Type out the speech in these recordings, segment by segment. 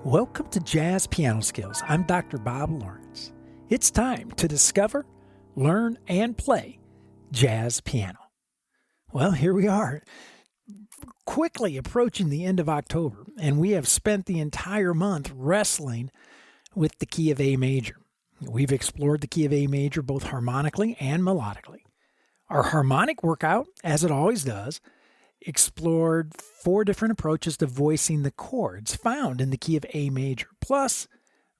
Welcome to Jazz Piano Skills. I'm Dr. Bob Lawrence. It's time to discover, learn, and play jazz piano. Well, here we are, quickly approaching the end of October, and we have spent the entire month wrestling with the key of A major. We've explored the key of A major both harmonically and melodically. Our harmonic workout, as it always does, explored 4 different approaches to voicing the chords found in the key of A major, plus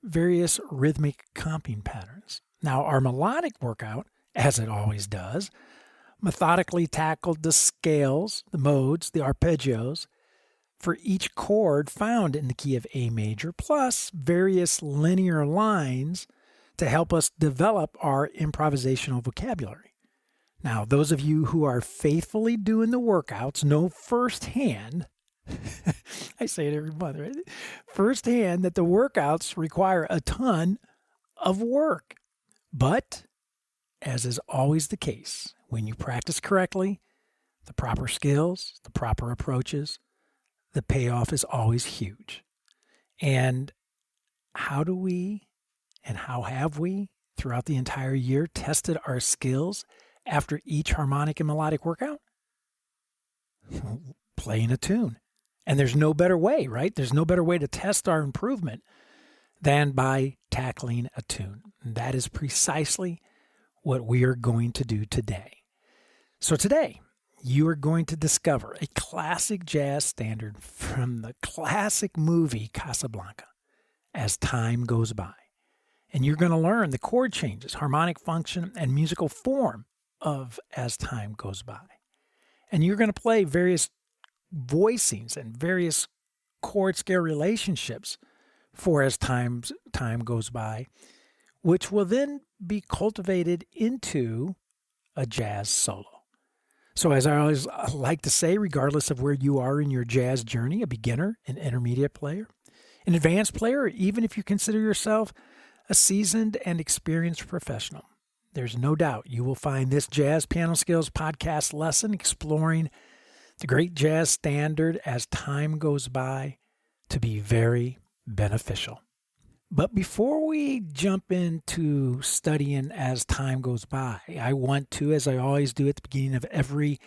various rhythmic comping patterns. Now, our melodic workout, as it always does, methodically tackled the scales, the modes, the arpeggios for each chord found in the key of A major, plus various linear lines to help us develop our improvisational vocabulary. Now, those of you who are faithfully doing the workouts know firsthand, I say it every month, right? Firsthand that the workouts require a ton of work. But, as is always the case, when you practice correctly, the proper skills, the proper approaches, the payoff is always huge. And how do we, and how have we, throughout the entire year, tested our skills after each harmonic and melodic workout? Playing a tune. And there's no better way, right? There's no better way to test our improvement than by tackling a tune. And that is precisely what we are going to do today. So today, you are going to discover a classic jazz standard from the classic movie Casablanca as time goes by. And you're going to learn the chord changes, harmonic function, and musical form of As Time Goes By. And you're going to play various voicings and various chord scale relationships for As Time Goes By, which will then be cultivated into a jazz solo. So as I always like to say, regardless of where you are in your jazz journey, a beginner, an intermediate player, an advanced player, or even if you consider yourself a seasoned and experienced professional, there's no doubt you will find this Jazz Piano Skills podcast lesson exploring the great jazz standard As Time Goes By to be very beneficial. But before we jump into studying As Time Goes By, I want to, as I always do at the beginning of every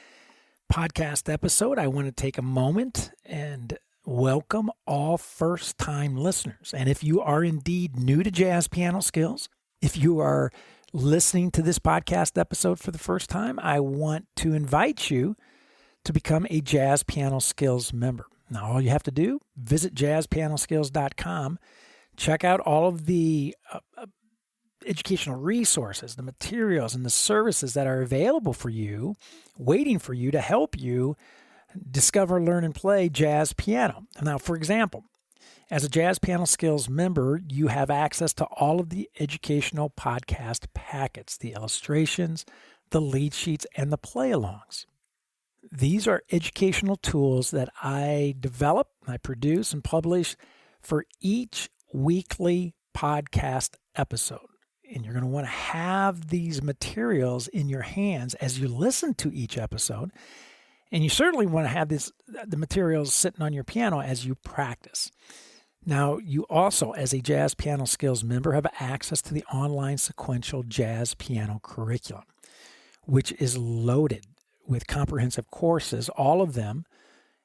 podcast episode, I want to take a moment and welcome all first-time listeners. And if you are indeed new to Jazz Piano Skills, if you are listening to this podcast episode for the first time, I want to invite you to become a Jazz Piano Skills member. Now, all you have to do, visit JazzPianoSkills.com, check out all of the educational resources, the materials, and the services that are available for you, waiting for you to help you discover, learn, and play jazz piano. Now, for example, as a Jazz Piano Skills member, you have access to all of the educational podcast packets, the illustrations, the lead sheets, and the play-alongs. These are educational tools that I develop, I produce, and publish for each weekly podcast episode. And you're going to want to have these materials in your hands as you listen to each episode. And you certainly want to have the materials sitting on your piano as you practice. Now, you also, as a Jazz Piano Skills member, have access to the online sequential jazz piano curriculum, which is loaded with comprehensive courses. All of them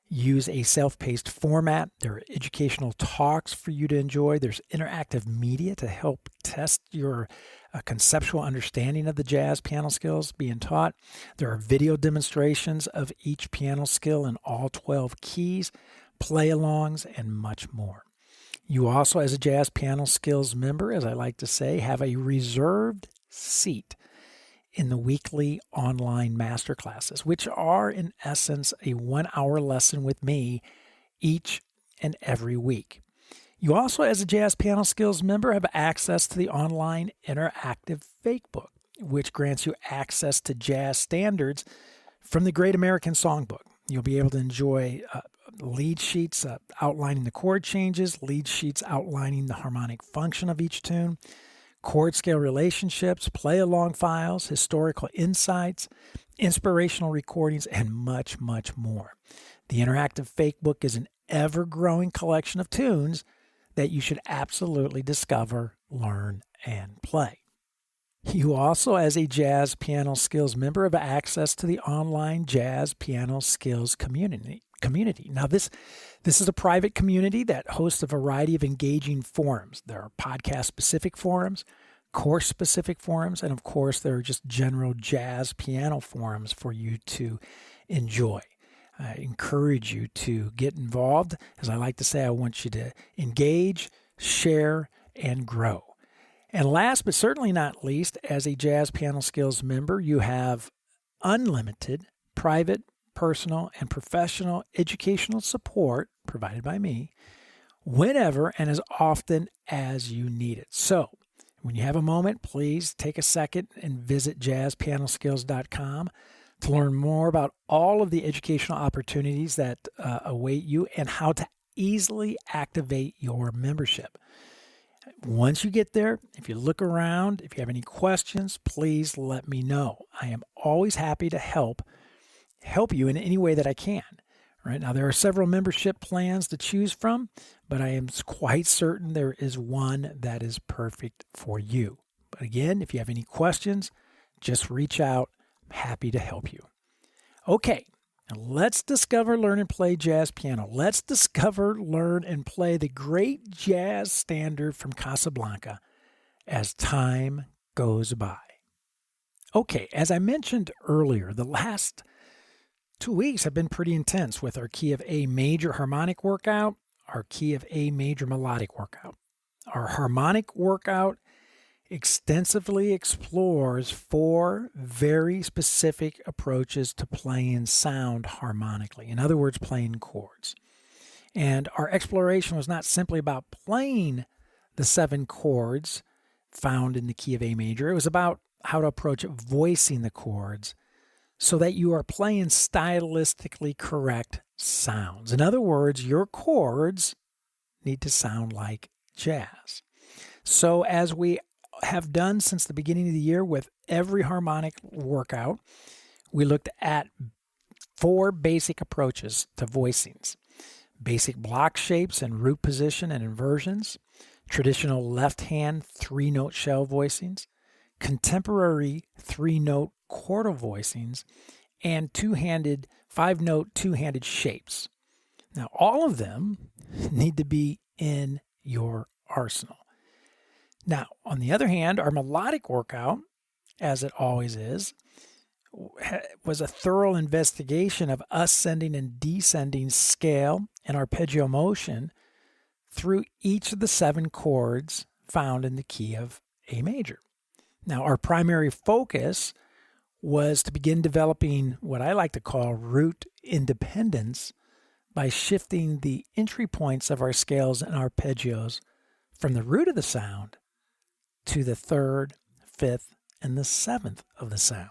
use a self-paced format. There are educational talks for you to enjoy. There's interactive media to help test your conceptual understanding of the jazz piano skills being taught. There are video demonstrations of each piano skill in all 12 keys, play-alongs, and much more. You also, as a Jazz Piano Skills member, as I like to say, have a reserved seat in the weekly online masterclasses, which are, in essence, a 1-hour lesson with me each and every week. You also, as a Jazz Piano Skills member, have access to the online interactive fakebook, which grants you access to jazz standards from the Great American Songbook. You'll be able to enjoy lead sheets outlining the chord changes, lead sheets outlining the harmonic function of each tune, chord scale relationships, play-along files, historical insights, inspirational recordings, and much, much more. The interactive fakebook is an ever-growing collection of tunes that you should absolutely discover, learn, and play. You also, as a Jazz Piano Skills member, have access to the online Jazz Piano Skills community. Now, this is a private community that hosts a variety of engaging forums. There are podcast-specific forums, course-specific forums, and of course, there are just general jazz piano forums for you to enjoy. I encourage you to get involved. As I like to say, I want you to engage, share, and grow. And last but certainly not least, as a Jazz Piano Skills member, you have unlimited private, personal, and professional educational support provided by me whenever and as often as you need it. So when you have a moment, please take a second and visit JazzPianoSkills.com to learn more about all of the educational opportunities that await you and how to easily activate your membership. Once you get there, if you look around, if you have any questions, please let me know. I am always happy to help you in any way that I can. Right now, there are several membership plans to choose from, but I am quite certain there is one that is perfect for you. But again, if you have any questions, just reach out. I'm happy to help you. Okay. Now let's discover, learn, and play jazz piano. Let's discover, learn, and play the great jazz standard from Casablanca as time goes by. Okay, as I mentioned earlier, the last 2 weeks have been pretty intense with our key of A major harmonic workout, our key of A major melodic workout. Our harmonic workout extensively explores 4 very specific approaches to playing sound harmonically. In other words, playing chords. And our exploration was not simply about playing the 7 chords found in the key of A major. It was about how to approach voicing the chords so that you are playing stylistically correct sounds. In other words, your chords need to sound like jazz. So as we have done since the beginning of the year with every harmonic workout, we looked at 4 basic approaches to voicings: basic block shapes and root position and inversions, traditional left-hand 3-note shell voicings, contemporary 3-note chordal voicings, and 5-note 2-handed shapes. Now, all of them need to be in your arsenal. Now, on the other hand, our melodic workout, as it always is, was a thorough investigation of ascending and descending scale and arpeggio motion through each of the 7 chords found in the key of A major. Now, our primary focus was to begin developing what I like to call root independence by shifting the entry points of our scales and arpeggios from the root of the sound to the 3rd, 5th, and the 7th of the sound.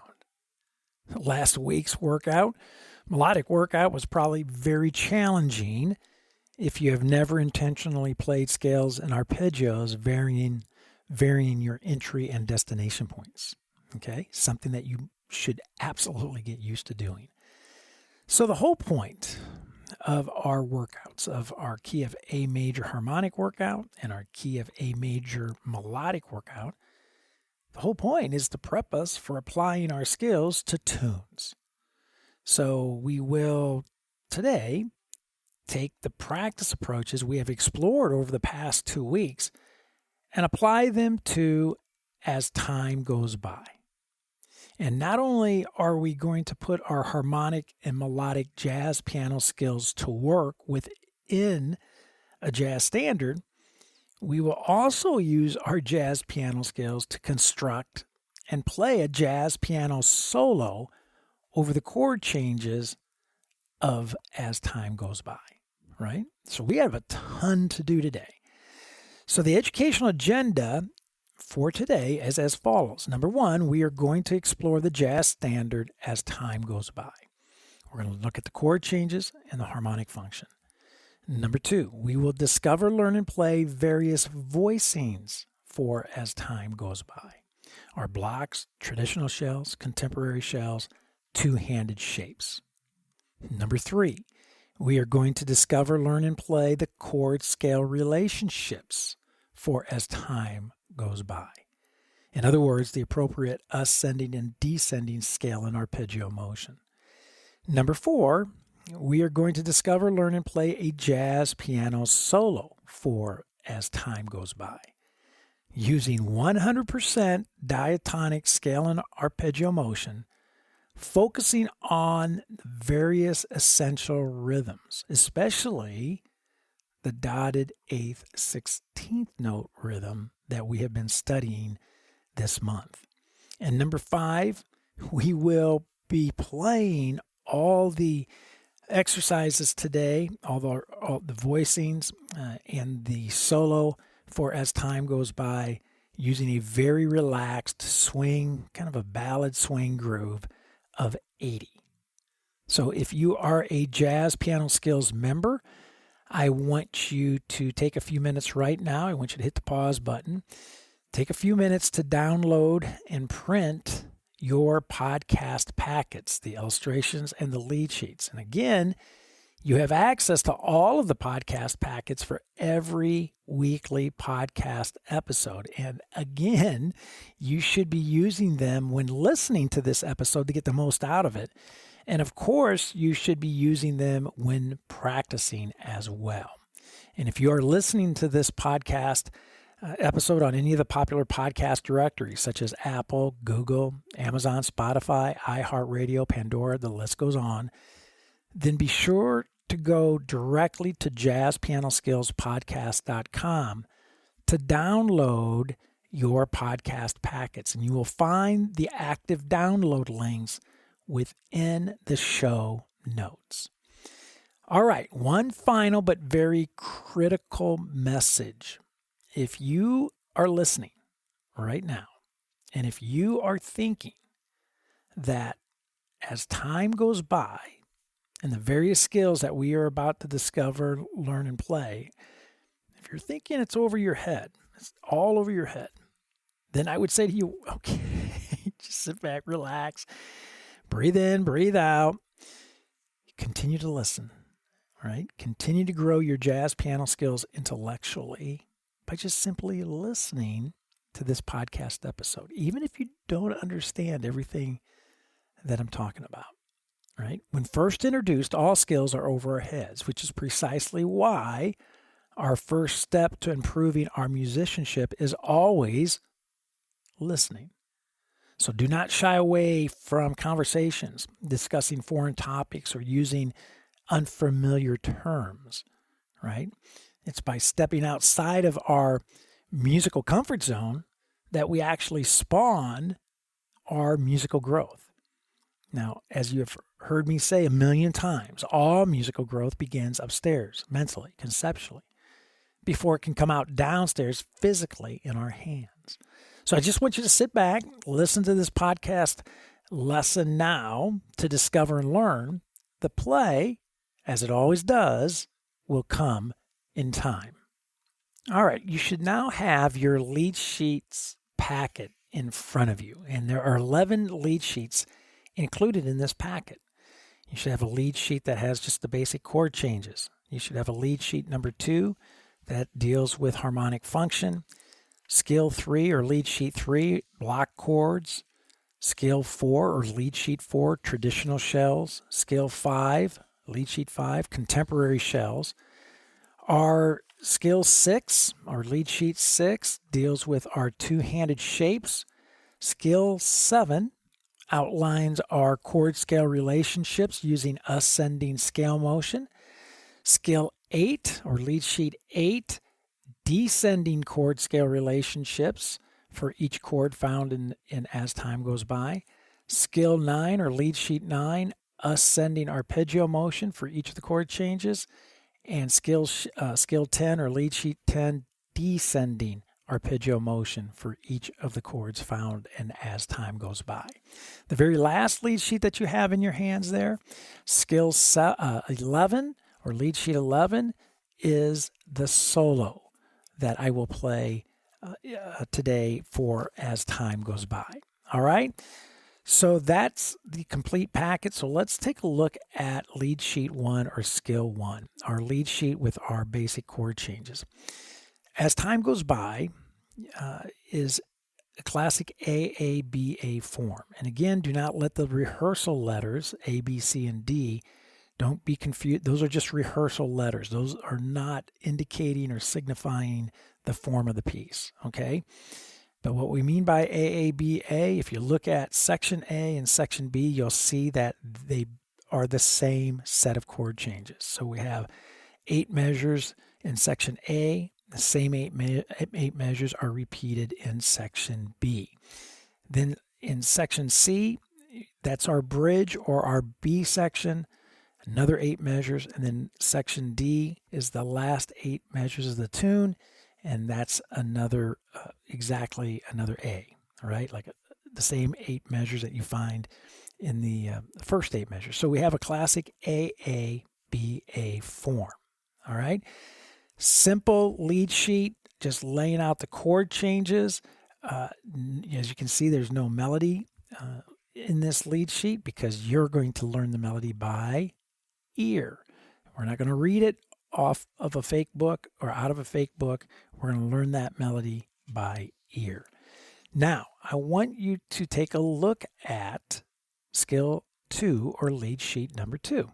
Last week's melodic workout, was probably very challenging if you have never intentionally played scales and arpeggios varying your entry and destination points. Okay, something that you should absolutely get used to doing. So the whole point of our workouts, of our key of A major harmonic workout and our key of A major melodic workout, the whole point is to prep us for applying our skills to tunes. So we will today take the practice approaches we have explored over the past 2 weeks and apply them to as time goes by. And not only are we going to put our harmonic and melodic jazz piano skills to work within a jazz standard, we will also use our jazz piano skills to construct and play a jazz piano solo over the chord changes of as time goes by, right? So we have a ton to do today. So the educational agenda for today is as follows. Number 1, we are going to explore the jazz standard as time goes by. We're going to look at the chord changes and the harmonic function. Number 2, we will discover, learn, and play various voicings for as time goes by. Our blocks, traditional shells, contemporary shells, 2-handed shapes. Number 3, We are going to discover, learn, and play the chord scale relationships for as time goes by. In other words, the appropriate ascending and descending scale and arpeggio motion. Number 4, we are going to discover, learn, and play a jazz piano solo for as time goes by. Using 100% diatonic scale and arpeggio motion, focusing on various essential rhythms, especially the dotted 8th, 16th note rhythm that we have been studying this month. And number 5, we will be playing all the exercises today, all the voicings and the solo for as time goes by, using a very relaxed swing, kind of a ballad swing groove of 80. So if you are a Jazz Piano Skills member, I want you to take a few minutes right now. I want you to hit the pause button. Take a few minutes to download and print your podcast packets, the illustrations and the lead sheets. And again, you have access to all of the podcast packets for every weekly podcast episode. And again, you should be using them when listening to this episode to get the most out of it. And of course, you should be using them when practicing as well. And if you are listening to this podcast episode on any of the popular podcast directories, such as Apple, Google, Amazon, Spotify, iHeartRadio, Pandora, the list goes on, then be sure to go directly to JazzPianoSkillsPodcast.com to download your podcast packets. And you will find the active download links within the show notes. All right, one final but very critical message. If you are listening right now, and if you are thinking that as time goes by and the various skills that we are about to discover, learn, and play, if you're thinking it's over your head, it's all over your head, then I would say to you, okay, just sit back, relax, breathe in, breathe out, continue to listen, right? Continue to grow your jazz piano skills intellectually by just simply listening to this podcast episode, even if you don't understand everything that I'm talking about, right? When first introduced, all skills are over our heads, which is precisely why our first step to improving our musicianship is always listening. So do not shy away from conversations discussing foreign topics or using unfamiliar terms, right? It's by stepping outside of our musical comfort zone that we actually spawn our musical growth. Now, as you have heard me say a million times, all musical growth begins upstairs, mentally, conceptually, before it can come out downstairs physically in our hands. So I just want you to sit back, listen to this podcast lesson now to discover and learn. The play, as it always does, will come in time. All right, you should now have your lead sheets packet in front of you, and there are 11 lead sheets included in this packet. You should have a lead sheet that has just the basic chord changes. You should have a lead sheet number 2 that deals with harmonic function, skill 3 or lead sheet 3, block chords, skill 4 or lead sheet 4, traditional shells, skill 5, lead sheet 5, contemporary shells. Our skill 6, or lead sheet 6, deals with our two-handed shapes. Skill 7 outlines our chord scale relationships using ascending scale motion. Skill 8, or lead sheet 8, descending chord scale relationships for each chord found in as time goes by. Skill 9, or lead sheet 9, ascending arpeggio motion for each of the chord changes. And skill 10, or lead sheet 10, descending arpeggio motion for each of the chords found and as time goes by. The very last lead sheet that you have in your hands there, skill 11, or lead sheet 11, is the solo that I will play today for as time goes by. All right? So that's the complete packet. So let's take a look at lead sheet 1 or skill 1, our lead sheet with our basic chord changes. As time goes by, is a classic AABA form. And again, do not let the rehearsal letters A, B, C, and D, don't be confused. Those are just rehearsal letters. Those are not indicating or signifying the form of the piece, okay? But what we mean by AABA, if you look at section A and section B, you'll see that they are the same set of chord changes. So we have 8 measures in section A. The same eight measures are repeated in section B. Then in section C, that's our bridge or our B section, another 8 measures. And then section D is the last 8 measures of the tune, and that's another, exactly another A, all right? Like the same 8 measures that you find in the first 8 measures. So we have a classic AABA form, all right? Simple lead sheet, just laying out the chord changes. As you can see, there's no melody in this lead sheet because you're going to learn the melody by ear. We're not going to read it off of a fake book or out of a fake book. We're going to learn that melody by ear. Now, I want you to take a look at skill 2 or lead sheet number 2.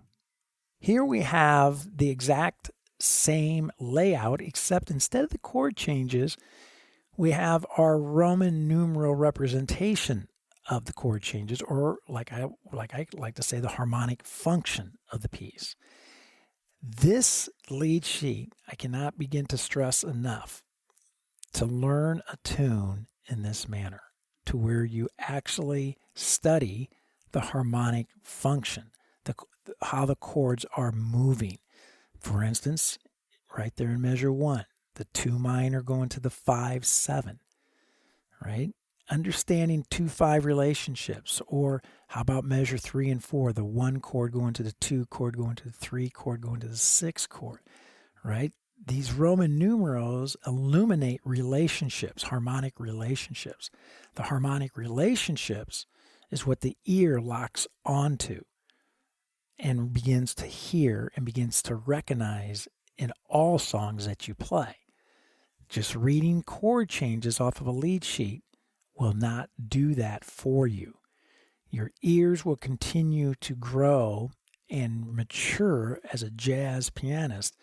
Here we have the exact same layout, except instead of the chord changes, we have our Roman numeral representation of the chord changes, or like I like to say, the harmonic function of the piece. This lead sheet, I cannot begin to stress enough, to learn a tune in this manner, to where you actually study the harmonic function, how the chords are moving. For instance, right there in measure 1, the 2 minor going to the 5-7, right? Understanding 2-5 relationships, or how about measure 3 and 4, the 1 chord going to the 2 chord going to the 3 chord going to the 6 chord, right? These Roman numerals illuminate relationships, harmonic relationships. The harmonic relationships is what the ear locks onto and begins to hear and begins to recognize in all songs that you play. Just reading chord changes off of a lead sheet will not do that for you. Your ears will continue to grow and mature as a jazz pianist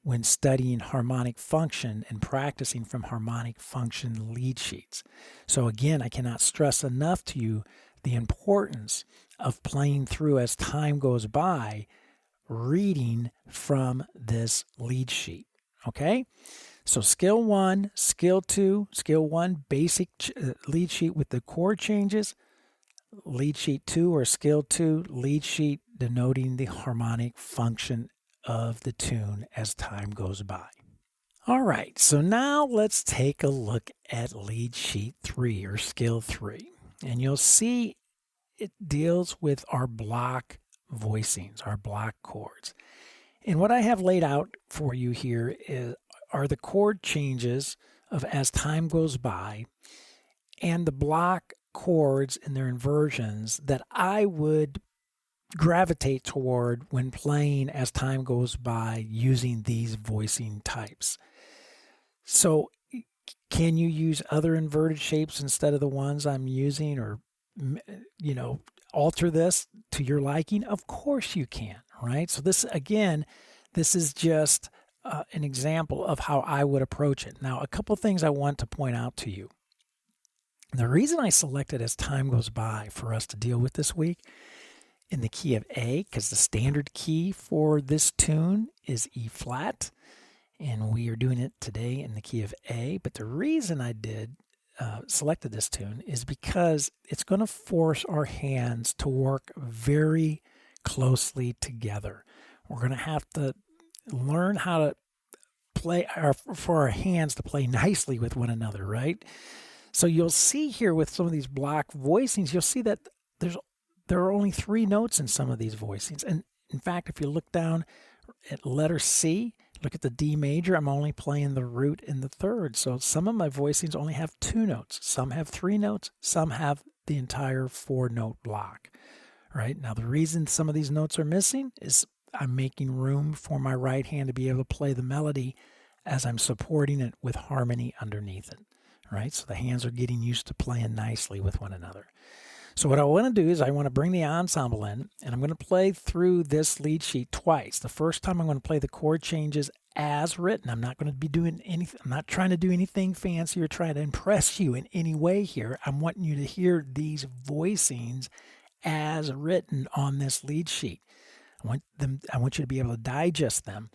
when studying harmonic function and practicing from harmonic function lead sheets. So again, I cannot stress enough to you the importance of playing through as time goes by, reading from this lead sheet, okay? So skill 1, skill 2, skill 1, basic lead sheet with the chord changes, lead sheet 2 or skill 2, lead sheet denoting the harmonic function of the tune as time goes by. All right, so now let's take a look at lead sheet 3 or skill 3. And you'll see it deals with our block voicings, our block chords. And what I have laid out for you here are the chord changes of as time goes by and the block chords and their inversions that I would gravitate toward when playing as time goes by using these voicing types. So can you use other inverted shapes instead of the ones I'm using, or alter this to your liking? Of course you can, right? So this is just an example of how I would approach it. Now, a couple things I want to point out to you. The reason I selected as time goes by for us to deal with this week in the key of A, because the standard key for this tune is E flat, and we are doing it today in the key of A. But the reason I selected this tune is because it's going to force our hands to work very closely together. We're going to have to learn how to play, for our hands to play nicely with one another, right? So you'll see here with some of these block voicings, you'll see that there are only 3 notes in some of these voicings. And in fact, if you look down at letter C Look at the D major. I'm only playing the root and the third. So some of my voicings only have 2 notes. Some have 3 notes. Some have the entire 4-note block. Right? Now, the reason some of these notes are missing is I'm making room for my right hand to be able to play the melody as I'm supporting it with harmony underneath it. Right? So the hands are getting used to playing nicely with one another. So what I want to do is I want to bring the ensemble in, and I'm going to play through this lead sheet twice. The first time I'm going to play the chord changes as written. I'm not going to be doing anything. I'm not trying to do anything fancy or trying to impress you in any way here. I'm wanting you to hear these voicings as written on this lead sheet. I want you to be able to digest them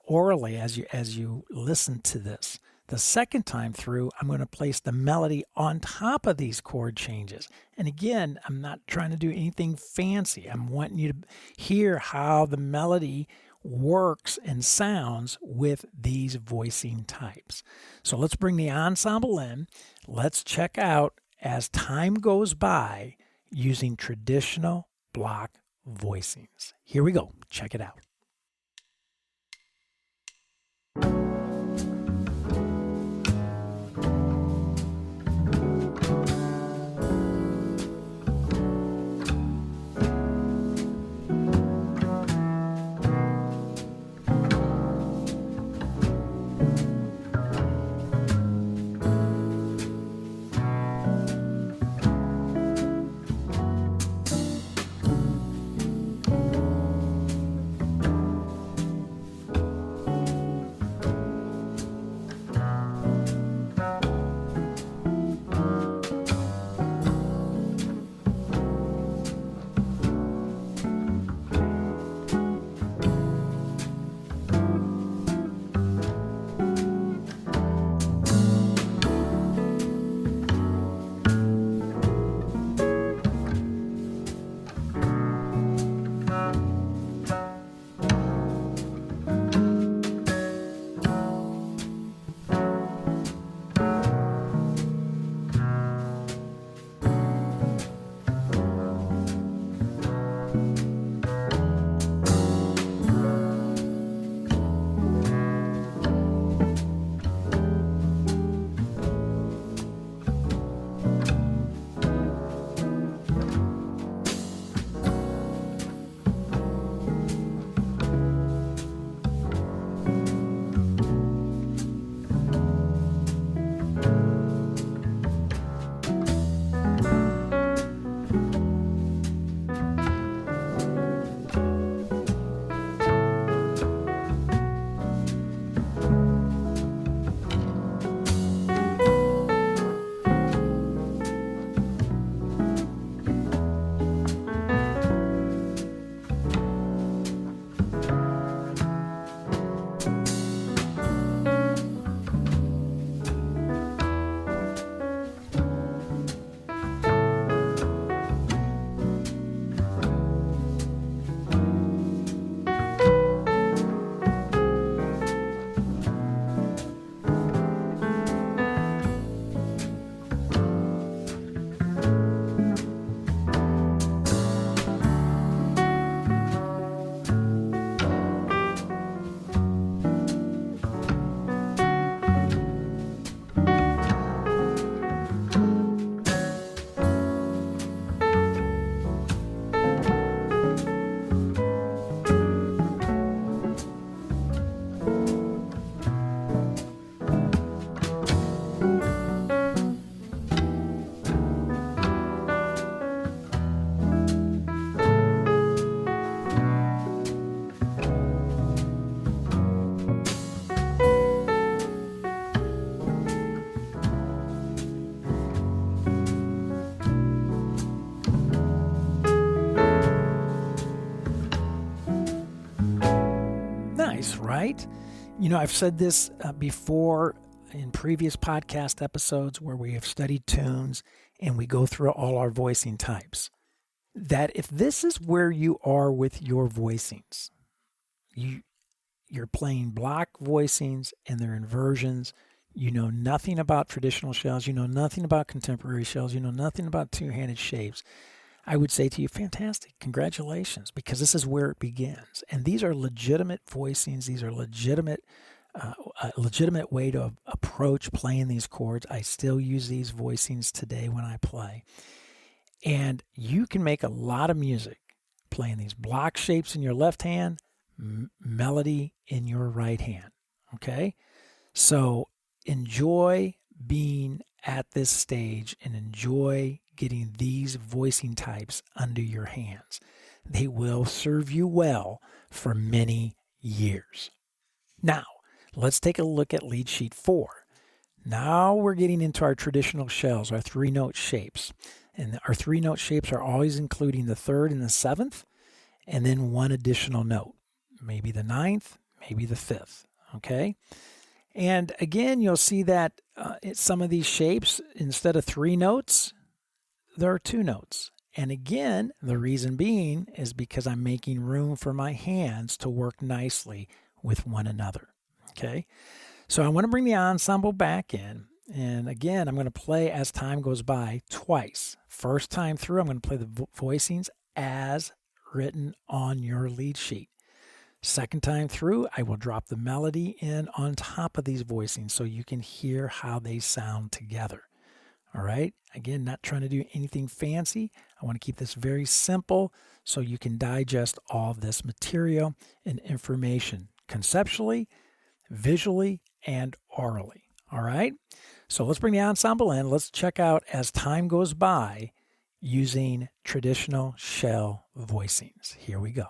orally as you listen to this. The second time through, I'm going to place the melody on top of these chord changes. And again, I'm not trying to do anything fancy. I'm wanting you to hear how the melody works and sounds with these voicing types. So let's bring the ensemble in. Let's check out as time goes by using traditional block voicings. Here we go. Check it out. Right? You know, I've said this before in previous podcast episodes where we have studied tunes and we go through all our voicing types, that if this is where you are with your voicings, you're playing block voicings and they're inversions, you know nothing about traditional shells, you know nothing about contemporary shells, you know nothing about two-handed shapes, I would say to you, fantastic, congratulations, because this is where it begins. And these are legitimate voicings. These are a legitimate way to approach playing these chords. I still use these voicings today when I play. And you can make a lot of music playing these block shapes in your left hand, melody in your right hand. Okay? So enjoy being at this stage and enjoy getting these voicing types under your hands. They will serve you well for many years. Now, let's take a look at lead sheet 4. Now we're getting into our traditional shells, our 3-note shapes. And our 3-note shapes are always including the 3rd and the 7th, and then one additional note, maybe the 9th, maybe the 5th. Okay? And again, you'll see that some of these shapes, instead of 3 notes, there are 2 notes. And again, the reason being is because I'm making room for my hands to work nicely with one another. Okay? So I want to bring the ensemble back in. And again, I'm going to play as time goes by twice. First time through, I'm going to play the voicings as written on your lead sheet. Second time through, I will drop the melody in on top of these voicings so you can hear how they sound together. All right? Again, not trying to do anything fancy. I want to keep this very simple so you can digest all of this material and information conceptually, visually, and orally. All right? So let's bring the ensemble in. Let's check out as time goes by using traditional shell voicings. Here we go.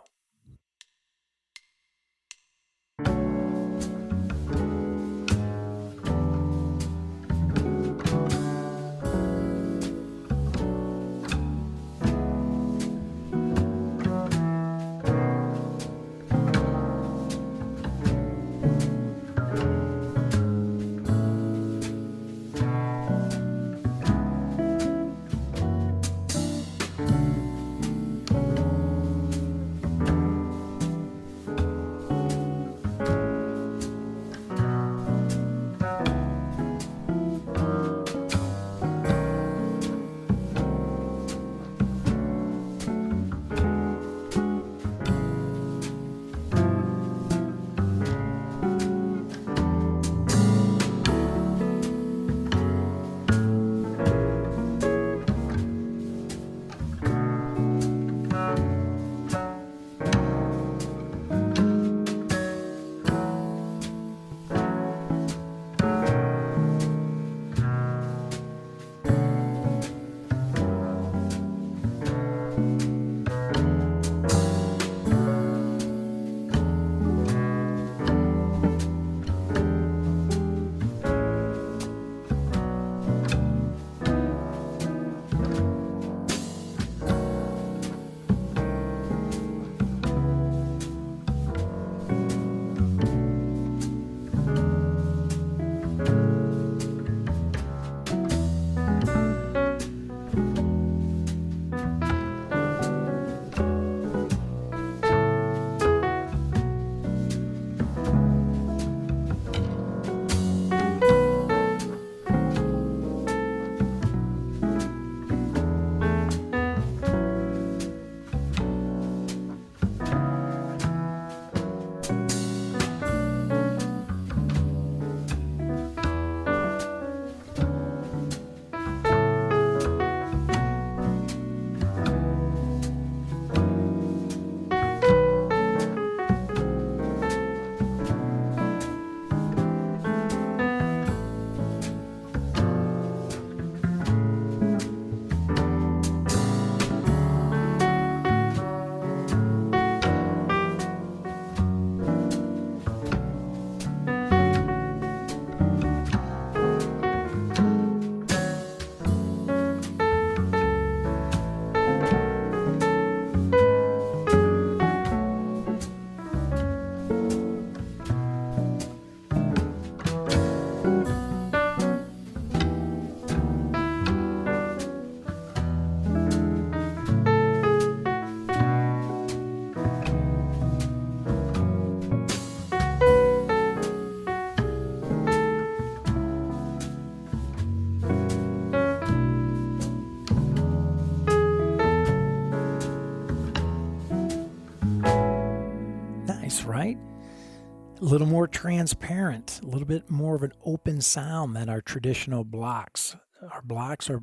a little more transparent, a little bit more of an open sound than our traditional blocks. Our blocks are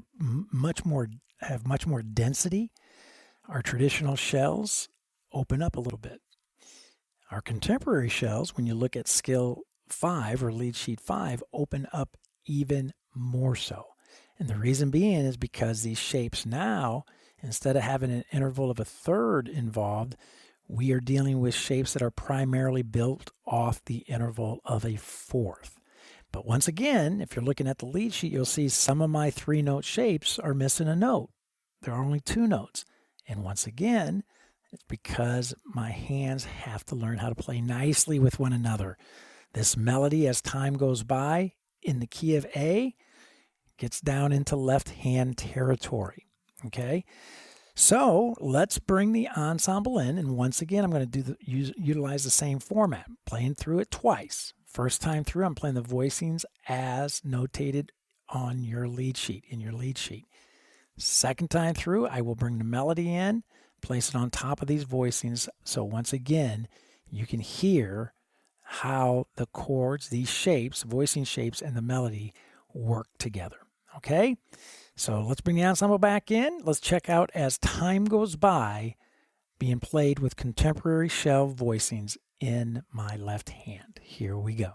have much more density. Our traditional shells open up a little bit. Our contemporary shells, when you look at skill 5 or lead sheet 5, open up even more so. And the reason being is because these shapes now, instead of having an interval of a third involved, we are dealing with shapes that are primarily built off the interval of a fourth. But once again, if you're looking at the lead sheet, you'll see some of my 3-note shapes are missing a note. There are only 2 notes. And once again, it's because my hands have to learn how to play nicely with one another. This melody, as time goes by, in the key of A, gets down into left hand territory. Okay? So let's bring the ensemble in, and once again, I'm going to utilize the same format, playing through it twice. First time through, I'm playing the voicings as notated on your lead sheet, in your lead sheet. Second time through, I will bring the melody in, place it on top of these voicings, so once again, you can hear how the chords, these shapes, voicing shapes, and the melody work together. Okay? So let's bring the ensemble back in. Let's check out as time goes by, being played with contemporary shell voicings in my left hand. Here we go.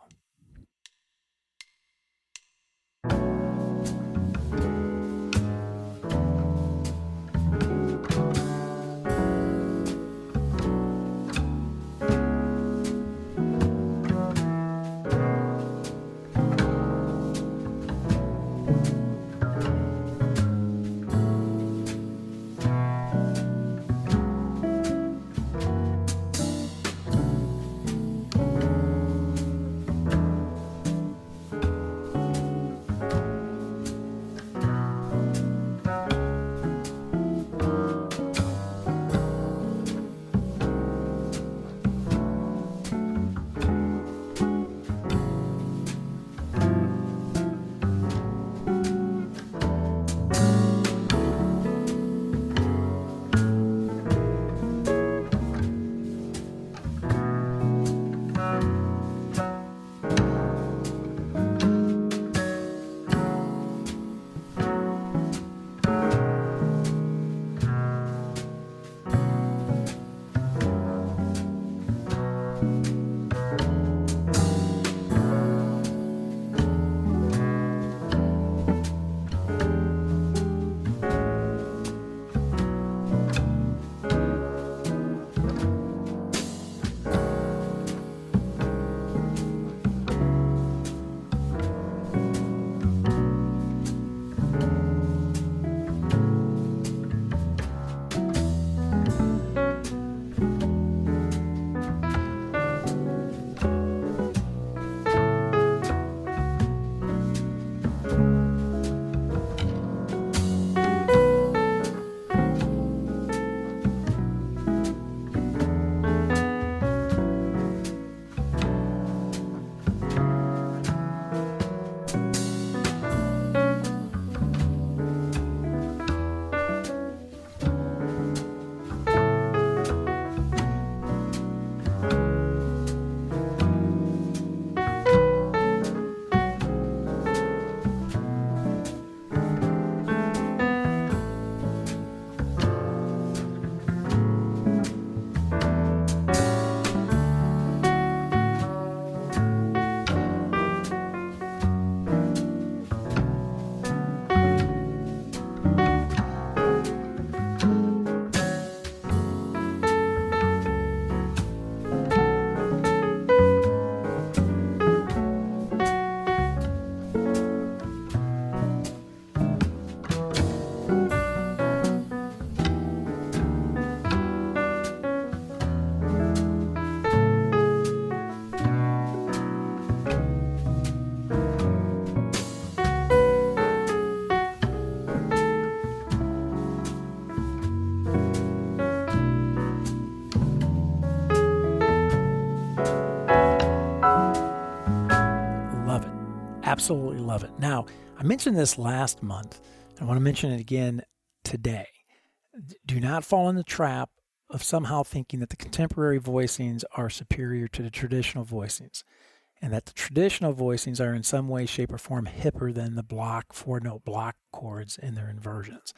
Absolutely love it. Now, I mentioned this last month. I want to mention it again today. Do not fall in the trap of somehow thinking that the contemporary voicings are superior to the traditional voicings, and that the traditional voicings are in some way, shape, or form hipper than the block, 4-note block chords in their inversions.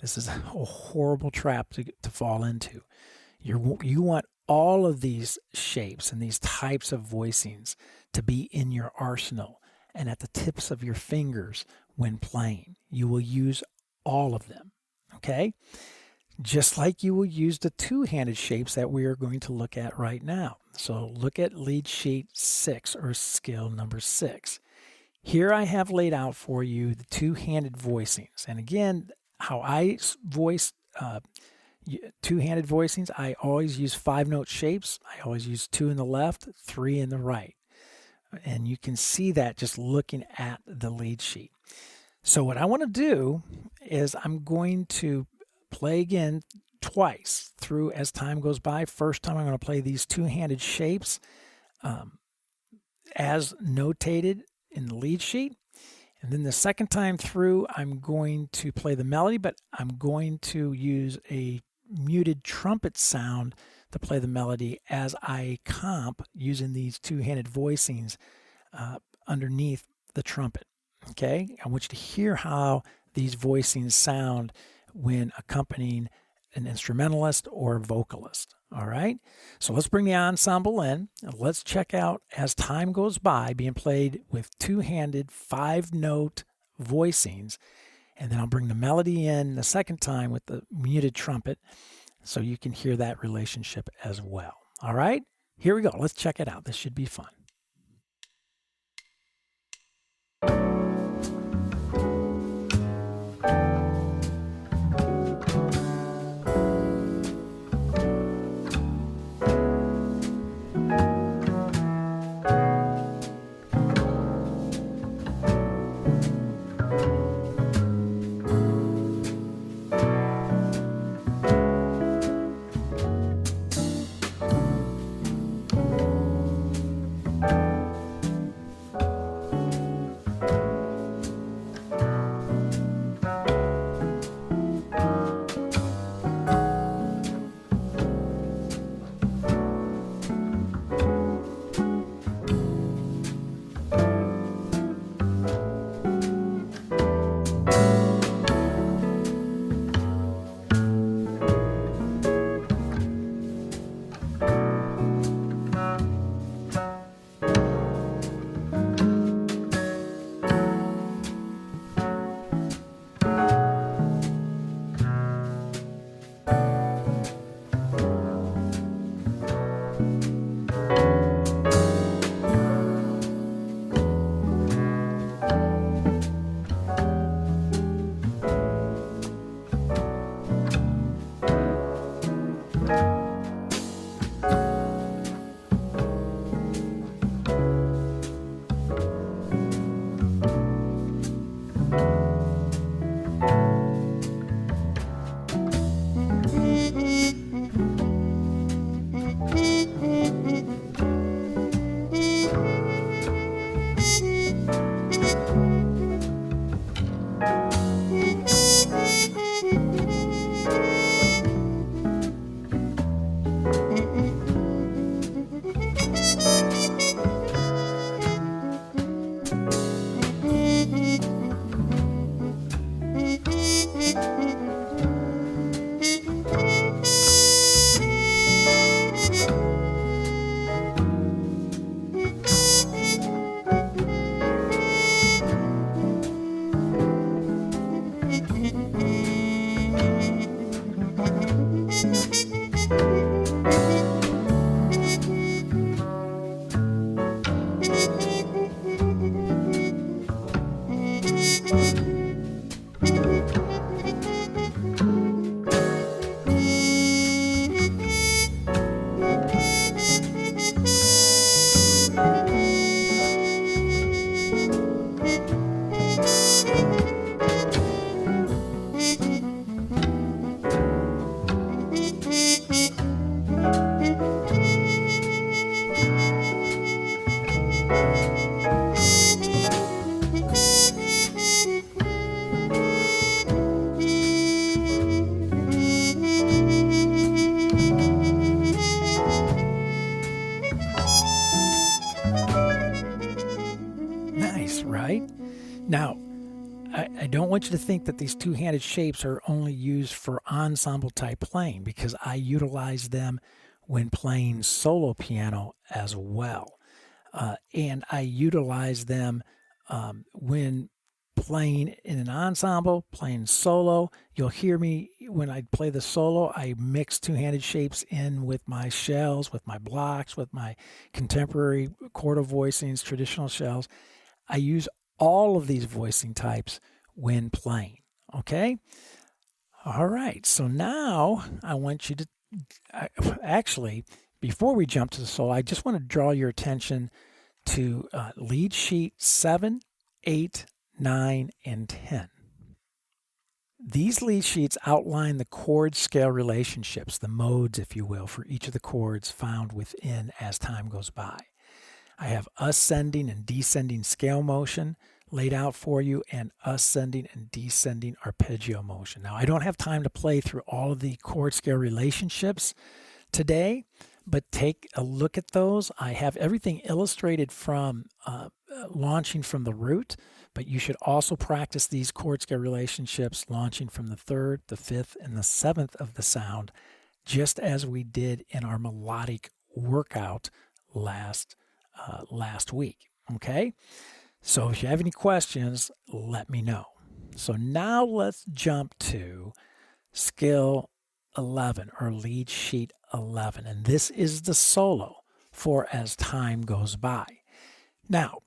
This is a horrible trap to fall into. You want all of these shapes and these types of voicings to be in your arsenal and at the tips of your fingers when playing. You will use all of them, okay? Just like you will use the two-handed shapes that we are going to look at right now. So look at lead sheet 6 or skill number 6. Here I have laid out for you the two-handed voicings. And again, how I voice two-handed voicings, I always use 5-note shapes. I always use 2 in the left, 3 in the right. And you can see that just looking at the lead sheet. So what I want to do is I'm going to play again twice through as time goes by. First time I'm going to play these two-handed shapes as notated in the lead sheet. And then the second time through, I'm going to play the melody, but I'm going to use a muted trumpet sound to play the melody as I comp using these two-handed voicings underneath the trumpet. Okay, I want you to hear how these voicings sound when accompanying an instrumentalist or vocalist. All right, so let's bring the ensemble in. Let's check out as time goes by being played with two-handed 5-note voicings, and then I'll bring the melody in the second time with the muted trumpet so you can hear that relationship as well. All right, here we go. Let's check it out. This should be fun. shapes, right? Now, I don't want you to think that these two-handed shapes are only used for ensemble type playing, because I utilize them when playing solo piano as well. And I utilize them when playing in an ensemble, playing solo. You'll hear me when I play the solo, I mix two-handed shapes in with my shells, with my blocks, with my contemporary chordal voicings, traditional shells. I use all of these voicing types when playing, okay? All right, so now I want you to, actually, before we jump to the solo, I just want to draw your attention to lead sheet 7, 8, 9, and 10. These lead sheets outline the chord scale relationships, the modes, if you will, for each of the chords found within as time goes by. I have ascending and descending scale motion laid out for you, and ascending and descending arpeggio motion. Now, I don't have time to play through all of the chord scale relationships today, but take a look at those. I have everything illustrated from launching from the root, but you should also practice these chord scale relationships launching from the third, the fifth, and the seventh of the sound, just as we did in our melodic workout last week. Okay? So if you have any questions, let me know. So now let's jump to skill 11, or lead sheet 11, and this is the solo for As Time Goes By. Now,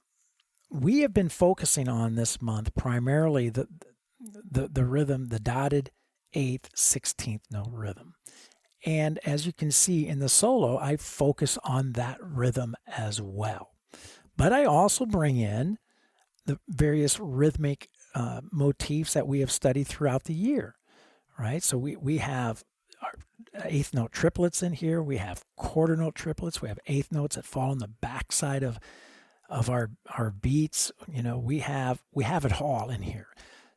we have been focusing on this month primarily the rhythm, the dotted 8th, 16th note rhythm. And as you can see in the solo, I focus on that rhythm as well. But I also bring in the various rhythmic motifs that we have studied throughout the year, right? So we have our eighth note triplets in here. We have quarter note triplets. We have eighth notes that fall on the backside of our beats. You know, we have it all in here.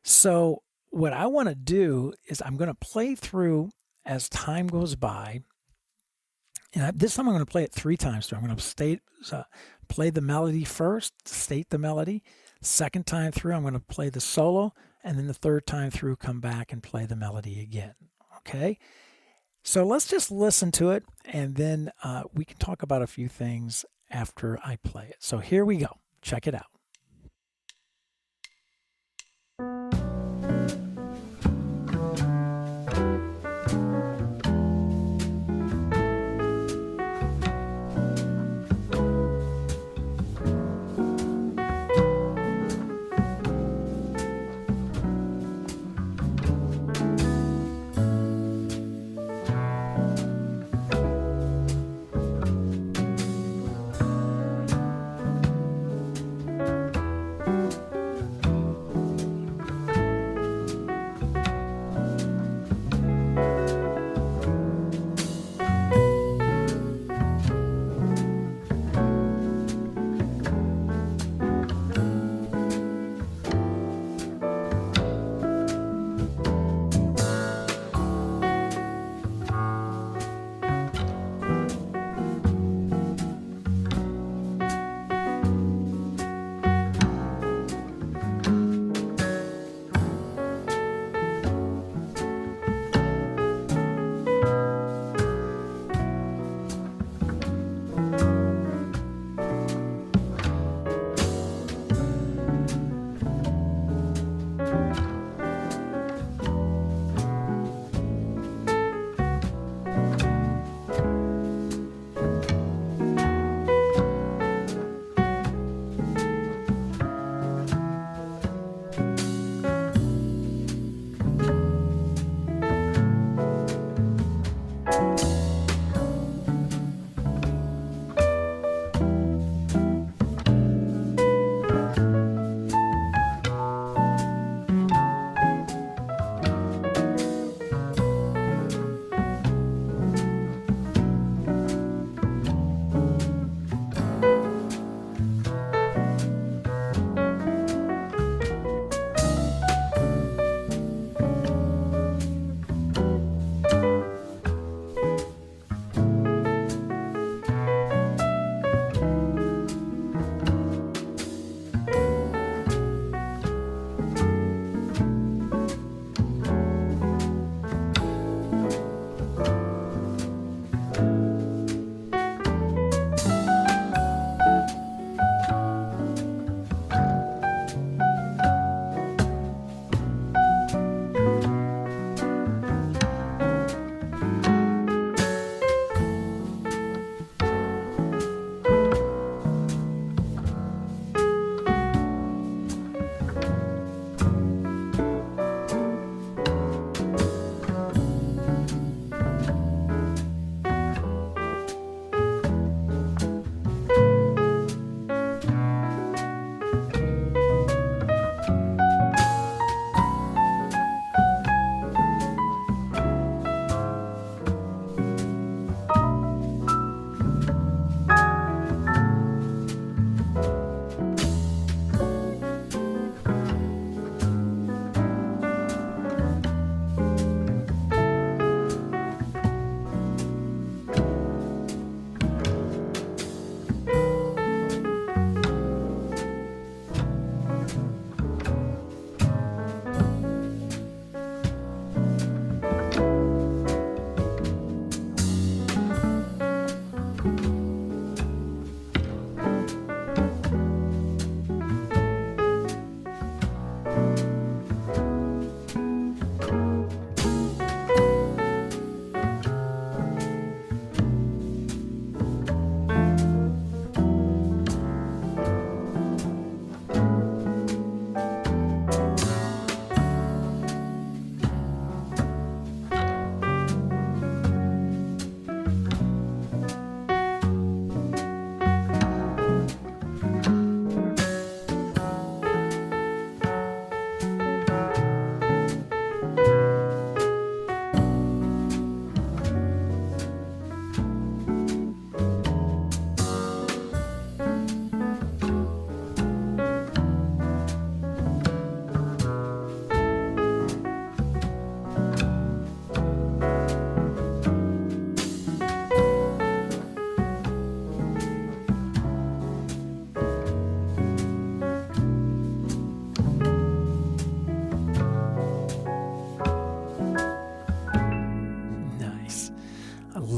So what I want to do is I'm going to play through As Time Goes By. And this time I'm going to play it 3 times through. I'm going to play the melody first, state the melody. Second time through, I'm going to play the solo. And then the third time through, come back and play the melody again. Okay? So let's just listen to it, and then we can talk about a few things after I play it. So here we go. Check it out.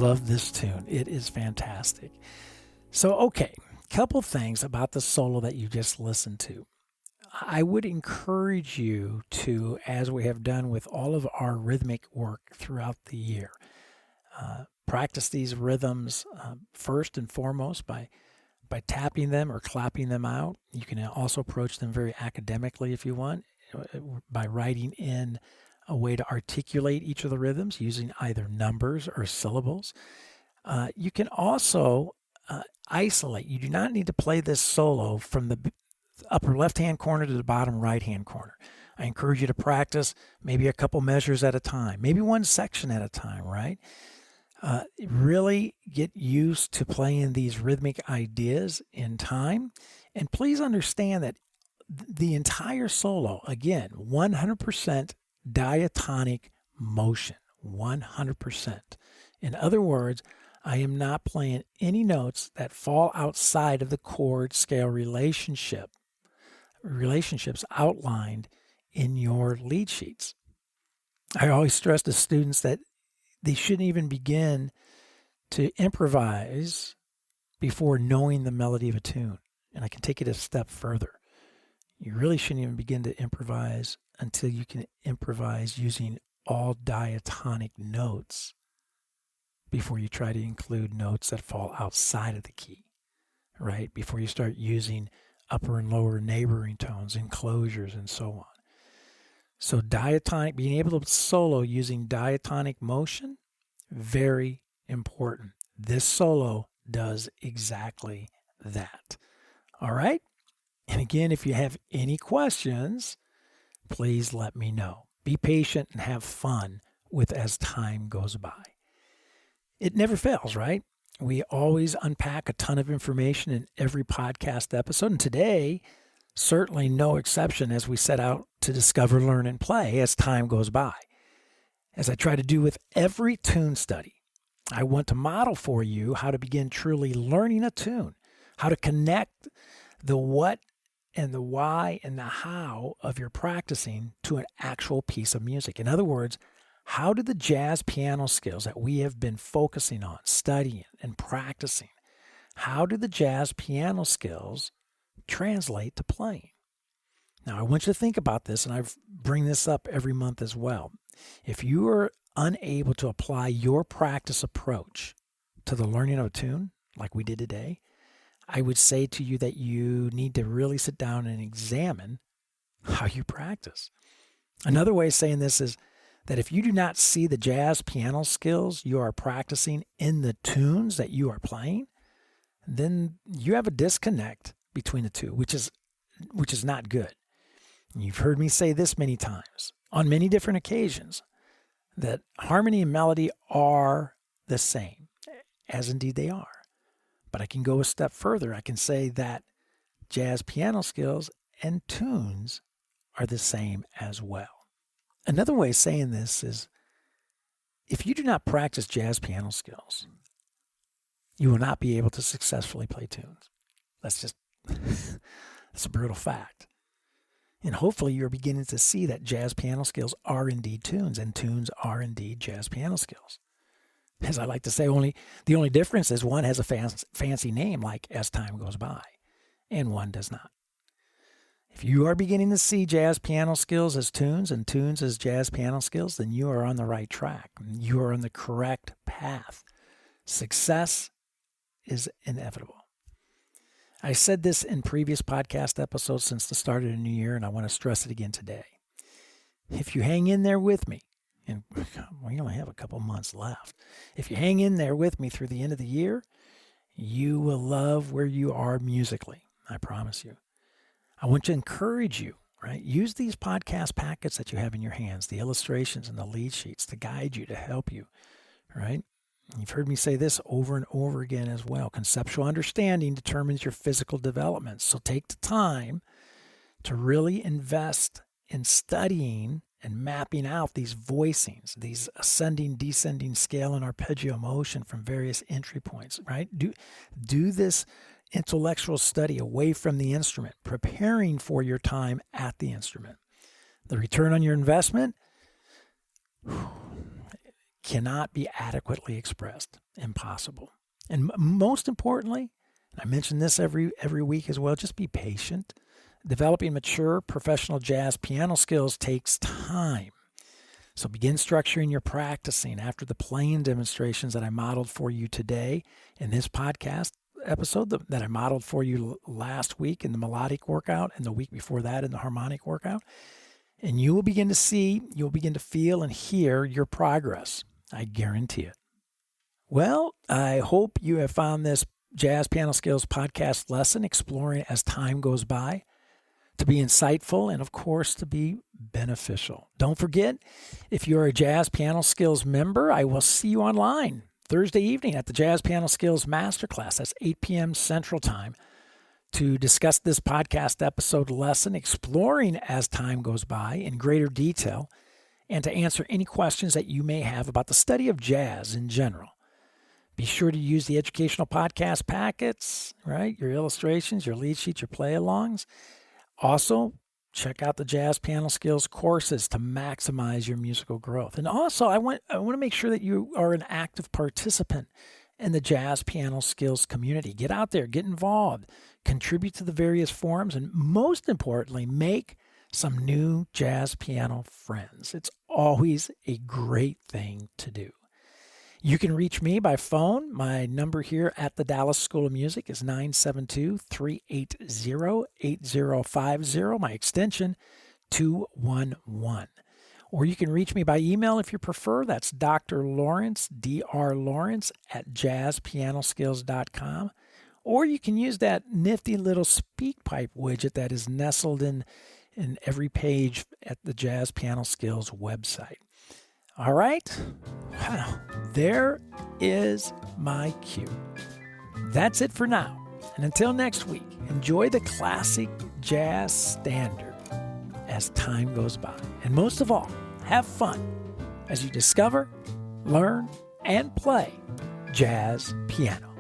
love this tune. It is fantastic. So, okay, couple things about the solo that you just listened to. I would encourage you to, as we have done with all of our rhythmic work throughout the year, practice these rhythms first and foremost by tapping them or clapping them out. You can also approach them very academically if you want, by writing in a way to articulate each of the rhythms using either numbers or syllables. You can also isolate. You do not need to play this solo from the upper left-hand corner to the bottom right-hand corner. I encourage you to practice maybe a couple measures at a time, maybe one section at a time, right? Really get used to playing these rhythmic ideas in time. And please understand that the entire solo, again, 100% diatonic motion, 100%. In other words, I am not playing any notes that fall outside of the chord scale relationships outlined in your lead sheets. I always stress to students that they shouldn't even begin to improvise before knowing the melody of a tune. And I can take it a step further. You really shouldn't even begin to improvise until you can improvise using all diatonic notes before you try to include notes that fall outside of the key, right? Before you start using upper and lower neighboring tones, enclosures, and so on. So diatonic, being able to solo using diatonic motion, very important. This solo does exactly that. All right? And again, if you have any questions, please let me know. Be patient and have fun with as time goes by. It never fails, right? We always unpack a ton of information in every podcast episode. And today, certainly no exception as we set out to discover, learn, and play as time goes by. As I try to do with every tune study, I want to model for you how to begin truly learning a tune, how to connect the what and the why and the how of your practicing to an actual piece of music. In other words, how do the jazz piano skills that we have been focusing on, studying and practicing, how do the jazz piano skills translate to playing? Now, I want you to think about this, and I bring this up every month as well. If you are unable to apply your practice approach to the learning of a tune, like we did today, I would say to you that you need to really sit down and examine how you practice. Another way of saying this is that if you do not see the jazz piano skills you are practicing in the tunes that you are playing, then you have a disconnect between the two, which is not good. You've heard me say this many times on many different occasions, that harmony and melody are the same, as indeed they are. But I can go a step further. I can say that jazz piano skills and tunes are the same as well. Another way of saying this is, if you do not practice jazz piano skills, you will not be able to successfully play tunes. That's a brutal fact. And hopefully you're beginning to see that jazz piano skills are indeed tunes, and tunes are indeed jazz piano skills. As I like to say, the only difference is one has a fancy name, like As Time Goes By, and one does not. If you are beginning to see jazz piano skills as tunes and tunes as jazz piano skills, then you are on the right track. You are on the correct path. Success is inevitable. I said this in previous podcast episodes since the start of the new year, and I want to stress it again today. If you hang in there with me, and we only have a couple months left, if you hang in there with me through the end of the year, you will love where you are musically. I promise you. I want to encourage you, right? Use these podcast packets that you have in your hands, the illustrations and the lead sheets, to guide you, to help you, right? You've heard me say this over and over again as well. Conceptual understanding determines your physical development. So take the time to really invest in studying and mapping out these voicings, these ascending, descending scale and arpeggio motion from various entry points, right? Do this intellectual study away from the instrument, preparing for your time at the instrument. The return on your investment cannot be adequately expressed. Impossible. And most importantly, and I mention this every week as well, just be patient. Developing mature professional jazz piano skills takes time. So begin structuring your practicing after the playing demonstrations that I modeled for you today in this podcast episode that I modeled for you last week in the melodic workout and the week before that in the harmonic workout. And you will begin to see, you'll begin to feel and hear your progress. I guarantee it. Well, I hope you have found this Jazz Piano Skills podcast lesson exploring as time goes by to be insightful and, of course, to be beneficial. Don't forget, if you're a Jazz Piano Skills member, I will see you online Thursday evening at the Jazz Piano Skills Masterclass. That's 8 p.m. Central Time to discuss this podcast episode lesson, exploring as time goes by in greater detail, and to answer any questions that you may have about the study of jazz in general. Be sure to use the educational podcast packets, right? Your illustrations, your lead sheets, your play-alongs. Also, check out the Jazz Piano Skills courses to maximize your musical growth. And also, I want to make sure that you are an active participant in the Jazz Piano Skills community. Get out there, get involved, contribute to the various forums, and most importantly, make some new jazz piano friends. It's always a great thing to do. You can reach me by phone. My number here at the Dallas School of Music is 972-380-8050. My extension, 211. Or you can reach me by email if you prefer. That's Dr. Lawrence, Dr. Lawrence at JazzPianoSkills.com. Or you can use that nifty little SpeakPipe widget that is nestled in every page at the Jazz Piano Skills website. All right. Wow. There is my cue. That's it for now. And until next week, enjoy the classic jazz standard as time goes by. And most of all, have fun as you discover, learn, and play jazz piano.